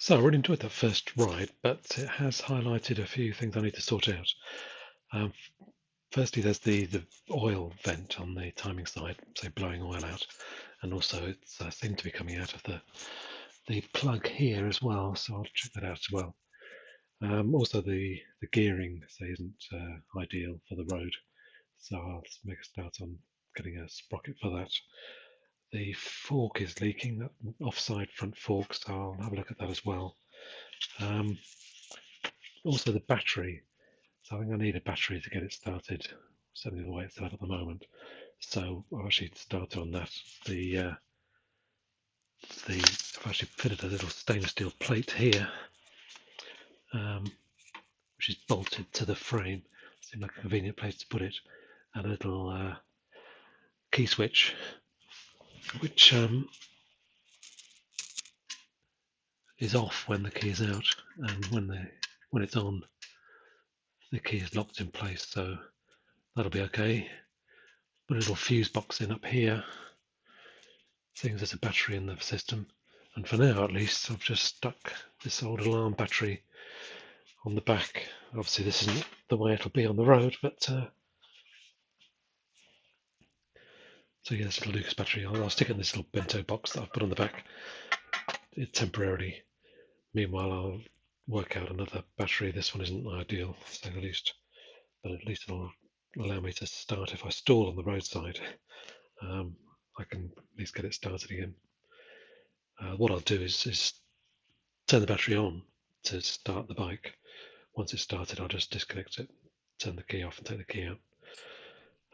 So I really enjoyed that first ride, but it has highlighted a few things I need to sort out. Um, Firstly, there's the oil vent on the timing side, so blowing oil out, and also it's seemed to be coming out of the plug here as well. So I'll check that out as well. Also, the gearing say isn't ideal for the road, so I'll make a start on getting a sprocket for that. The fork is leaking, that offside front fork, so I'll have a look at that as well. Um, Also, the battery. So I think I need a battery to get it started, certainly the way it's set at the moment. So I've actually started on that. I've actually fitted a little stainless steel plate here, um, which is bolted to the frame. Seemed like a convenient place to put it, and a little key switch, which is off when the key is out, and when it's on, the key is locked in place. So that'll be okay. Put a little fuse box in up here, seeing there's a battery in the system. And for now, at least, I've just stuck this old alarm battery on the back. Obviously, this isn't the way it'll be on the road, but so yeah, this little Lucas battery, I'll stick it in this little bento box that I've put on the back temporarily. Meanwhile, I'll work out another battery. This one isn't ideal, to say the least, but at least it'll allow me to start if I stall on the roadside. Um, I can at least get it started again. What I'll do is turn the battery on to start the bike. Once it's started, I'll just disconnect it, turn the key off, and take the key out,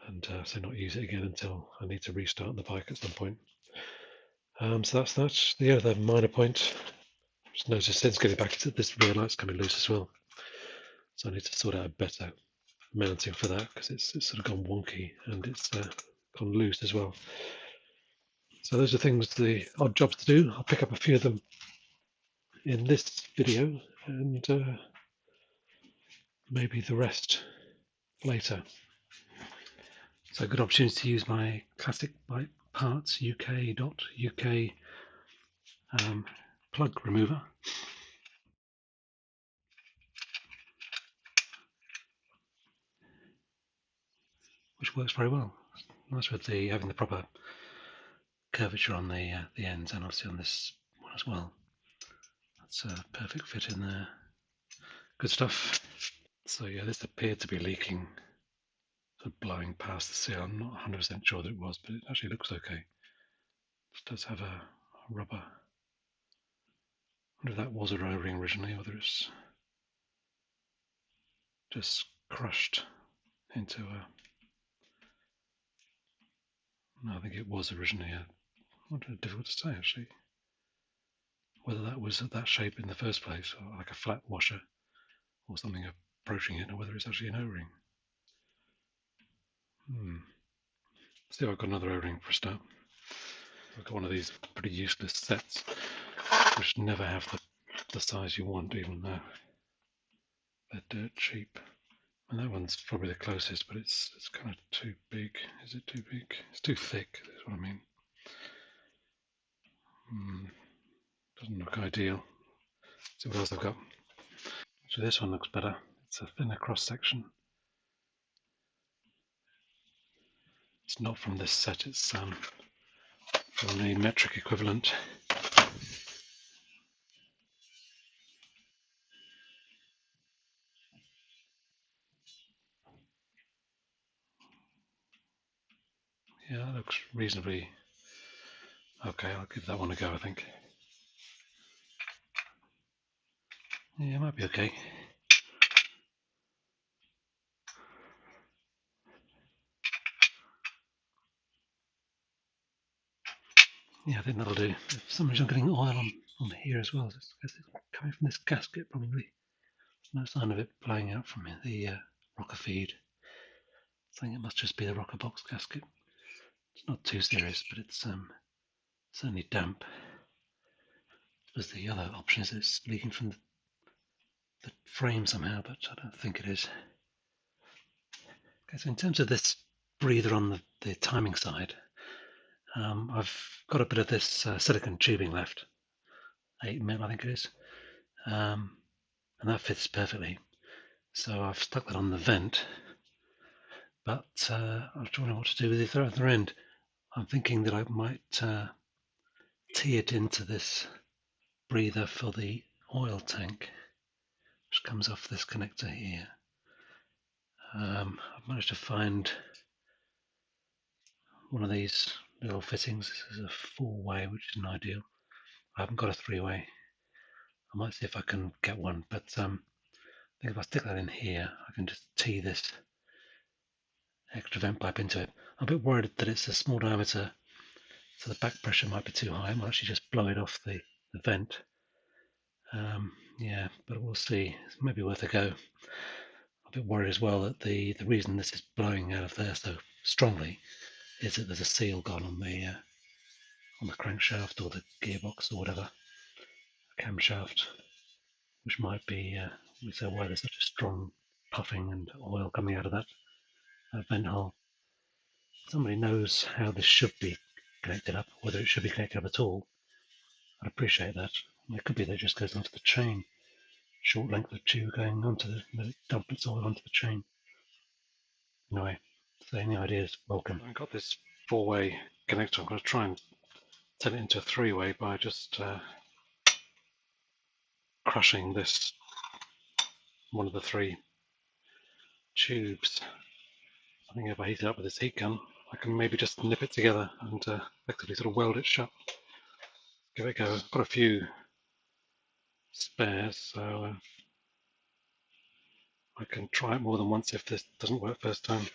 and so not use it again until I need to restart the bike at some point. So that's that. The other minor point, just noticed since getting back, is that this rear light's coming loose as well. So I need to sort out a better mounting for that because it's sort of gone wonky and it's gone loose as well. So those are things, the odd jobs to do. I'll pick up a few of them in this video and maybe the rest later. So a good opportunity to use my classic bike parts uk.uk plug remover, which works very well. Nice with the having the proper curvature on the ends, and obviously on this one as well. That's a perfect fit in there. Good stuff. So yeah, this appeared to be leaking, sort of blowing past the seal. I'm not 100% sure that it was, but it actually looks okay. It does have a rubber. I wonder if that was a O-ring originally, or whether it's just crushed into a. No, I think it was originally a. Difficult to say actually. Whether that was that shape in the first place, or like a flat washer, or something approaching it, or whether it's actually an O-ring. See, I've got another O-ring for a start. I've got one of these pretty useless sets, which never have the size you want, even though they're dirt cheap. And that one's probably the closest, but it's kind of too big. Is it too big? It's too thick, is what I mean. Doesn't look ideal. Let's see what else I've got. So this one looks better. It's a thinner cross section. It's not from this set, it's from the metric equivalent. Yeah, that looks reasonably okay. I'll give that one a go, I think. Yeah, it might be okay. Yeah, I think that'll do. For some reason I'm getting oil on here as well. It's coming from this gasket probably. There's no sign of it blowing out from the rocker feed. I think it must just be the rocker box gasket. It's not too serious, but it's certainly damp. There's the other option is it's leaking from the frame somehow, but I don't think it is. Okay, so in terms of this breather on the timing side, I've got a bit of this silicone tubing left, 8mm I think it is. and that fits perfectly. So I've stuck that on the vent, but I'm wondering what to do with the other end. I'm thinking that I might tee it into this breather for the oil tank, which comes off this connector here. I've managed to find one of these little fittings. This is a 4-way, which isn't ideal. I haven't got a 3-way. I might see if I can get one, but I think if I stick that in here, I can just tee this extra vent pipe into it. I'm a bit worried that it's a small diameter, so the back pressure might be too high. I might actually just blow it off the vent. Yeah, but we'll see. It's maybe worth a go. I'm a bit worried as well that the reason this is blowing out of there so strongly is that there's a seal gone on the crankshaft or the gearbox or whatever, camshaft, which might be why there's such a strong puffing and oil coming out of that vent hole. Somebody knows how this should be connected up, whether it should be connected up at all. I'd appreciate that. It could be that it just goes onto the chain, short length of tube going onto the dump its oil onto the chain. Anyway, so any ideas, welcome. I've got this 4-way connector. I'm going to try and turn it into a 3-way by just crushing this one of the 3 tubes. I think if I heat it up with this heat gun, I can maybe just nip it together and effectively sort of weld it shut. Give it a go. I've got a few spares, so I can try it more than once if this doesn't work first time.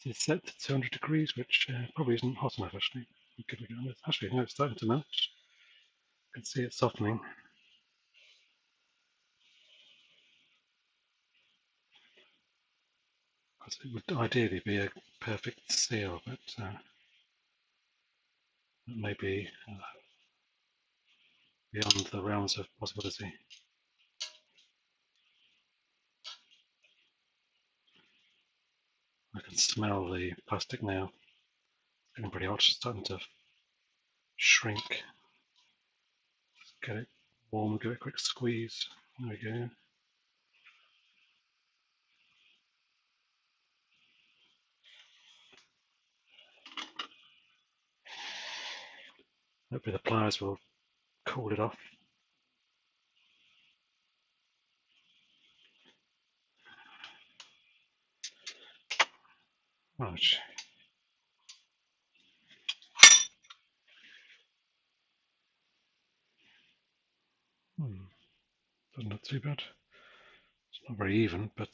It's set to 200 degrees, which probably isn't hot enough actually. Give it a go on this. Actually, no, it's starting to melt. You can see it softening. It would ideally be a perfect seal, but that may be beyond the realms of possibility. I can smell the plastic now. It's getting pretty hot, it's starting to shrink. Get it warm, give it a quick squeeze. There we go. Hopefully the pliers will cool it off. Right. Doesn't look too bad. It's not very even, but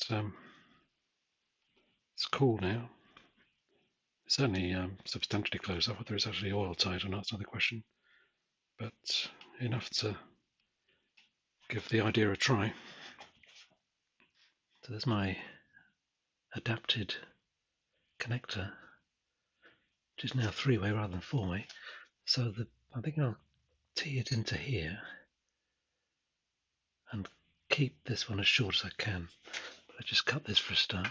it's cool now. It's certainly substantially closed up. Whether it's actually oil tight or not is another question, but enough to give the idea a try. So there's my adapted connector, which is now 3-way rather than 4-way. So I think I'll tee it into here and keep this one as short as I can. But I just cut this for a start.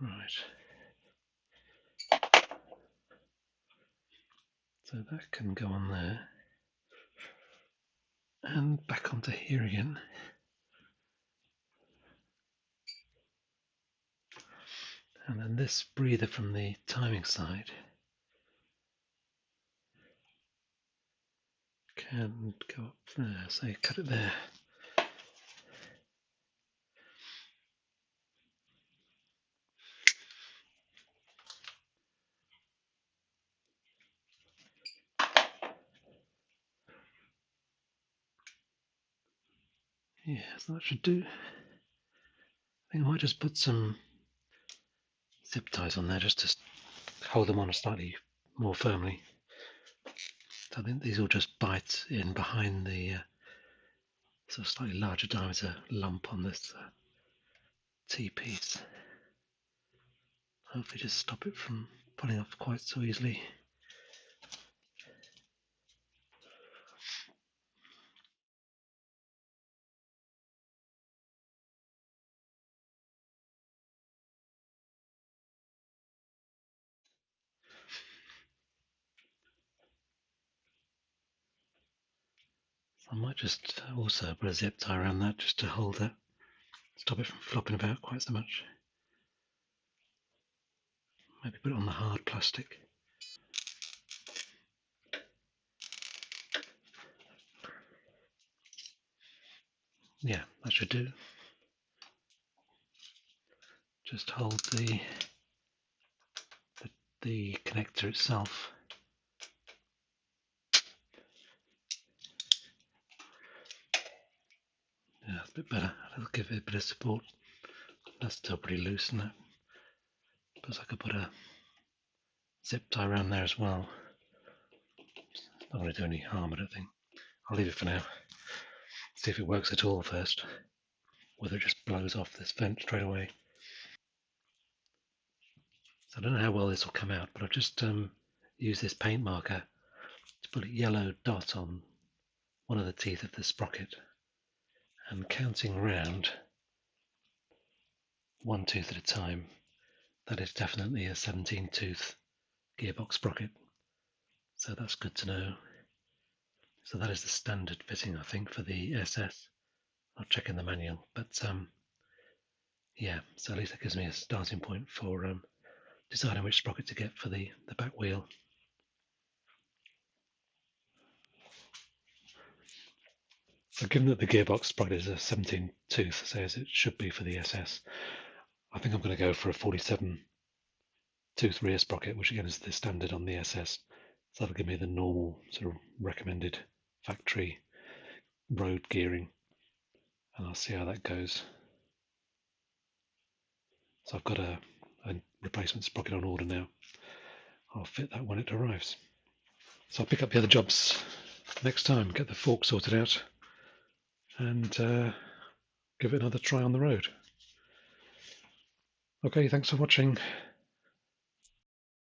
Right. So that can go on there. And back onto here again. And then this breather from the timing side can go up there, so you cut it there. Yeah, so that should do. I think I might just put some zip ties on there just to hold them on slightly more firmly. So I think these will just bite in behind the sort of slightly larger diameter lump on this T-piece. Hopefully just stop it from pulling off quite so easily. I might just also put a zip tie around that just to hold that, stop it from flopping about quite so much. Maybe put it on the hard plastic. Yeah, that should do. Just hold the connector itself. Yeah, that's a bit better. That'll give it a bit of support. That's still pretty loose, isn't it? Suppose I could put a zip tie around there as well. It's not going to do any harm, I don't think. I'll leave it for now. See if it works at all first. Whether it just blows off this vent straight away. So I don't know how well this will come out, but I've just used this paint marker to put a yellow dot on one of the teeth of the sprocket, and counting round one tooth at a time, that is definitely a 17 tooth gearbox sprocket, so that's good to know. So that is the standard fitting, I think, for the SS. I'll check in the manual, but yeah, so at least that gives me a starting point for deciding which sprocket to get for the back wheel. So given that the gearbox sprocket is a 17 tooth, say as it should be for the SS, I think I'm going to go for a 47 tooth rear sprocket, which again is the standard on the SS. So that'll give me the normal sort of recommended factory road gearing, and I'll see how that goes. So I've got a replacement sprocket on order now. I'll fit that when it arrives. So I'll pick up the other jobs next time, get the fork sorted out, and give it another try on the road. Okay, thanks for watching.